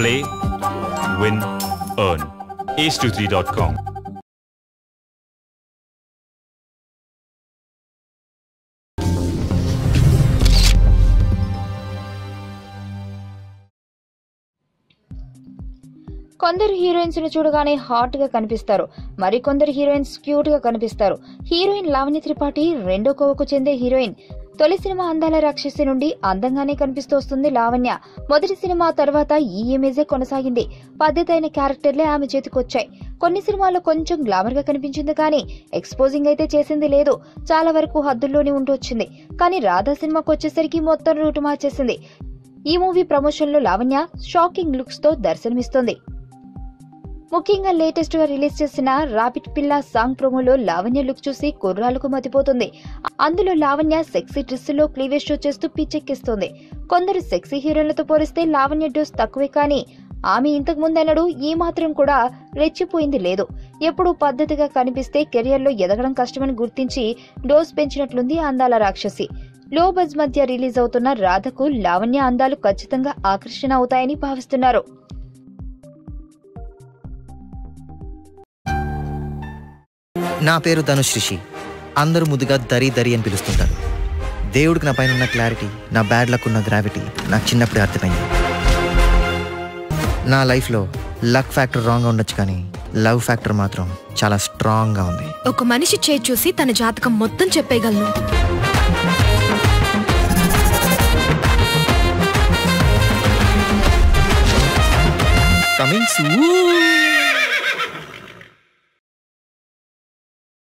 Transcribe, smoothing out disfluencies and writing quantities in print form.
Play, win, earn. ace23.com. కొందరు heroines ను చూడగానే హాట్ గా కనిపిస్తారు, మరికొందరు హీరోయిన్స్ క్యూట్ గా కనిపిస్తారు. హీరోయిన్ లావణ్య త్రిపాఠి రెండో కోవకు చెందే హీరోయిన్. తొలి సినిమా అందాల రాక్షసి నుండి అందంగానే కనిపిస్తూ వస్తుంది లావణ్య. మొదటి సినిమా తర్వాత ఈ ఇమేజే కొనసాగింది. పద్ధతైన క్యారెక్టర్లే ఆమె చేతికొచ్చాయి. కొన్ని సినిమాల్లో కొంచెం గ్లామర్ గా కనిపించింది, కానీ ఎక్స్పోజింగ్ అయితే చేసింది లేదు. చాలా వరకు హద్దుల్లోనే ఉంటూ వచ్చింది. కానీ రాధా సినిమాకు వచ్చేసరికి మొత్తం రూటు మార్చేసింది. ఈ మూవీ ప్రమోషన్ లో లావణ్య షాకింగ్ లుక్స్ తో దర్శనమిస్తోంది. ముఖ్యంగా లేటెస్ట్ గా రిలీజ్ చేసిన రాబిట్ పిల్ల సాంగ్ ప్రోమోలో లావణ్య లుక్ చూసి కుర్రాలకు మతిపోతుంది. అందులో లావణ్య సెక్సీ డ్రెస్సులో క్లీవేజ్ షో చేస్తూ పిచ్చెక్కిస్తోంది. కొందరు సెక్సీ హీరోయిన్లతో పోలిస్తే లావణ్య డోస్ తక్కువే, కానీ ఆమె ఇంతకు ముందన్నడు ఈ మాత్రం కూడా రెచ్చిపోయింది లేదు. ఎప్పుడూ పద్ధతిగా కనిపిస్తే కెరియర్ లో ఎదగడం కష్టమని గుర్తించి డోస్ పెంచినట్లుంది అందాల రాక్షసి. లో బజ్ మధ్య రిలీజ్ అవుతున్న రాధకు లావణ్య అందాలు ఖచ్చితంగా ఆకర్షణ అవుతాయని భావిస్తున్నారు. నా పేరు ధనుష్ రిషి. అందరూ ముద్దుగా దరి దరి అని పిలుస్తుంటారు. దేవుడికి నా పైన ఉన్న క్లారిటీ, నా బ్యాడ్ లక్ ఉన్న గ్రావిటీ నాకు చిన్నప్పుడే అర్థమైంది. నా లైఫ్లో లక్ ఫ్యాక్టర్ రాంగ్గా ఉండొచ్చు, కానీ లవ్ ఫ్యాక్టర్ మాత్రం చాలా స్ట్రాంగ్గా ఉంది. ఒక మనిషి చేయి చూసి తన జాతకం మొత్తం చెప్పేయగలను. Coming soon.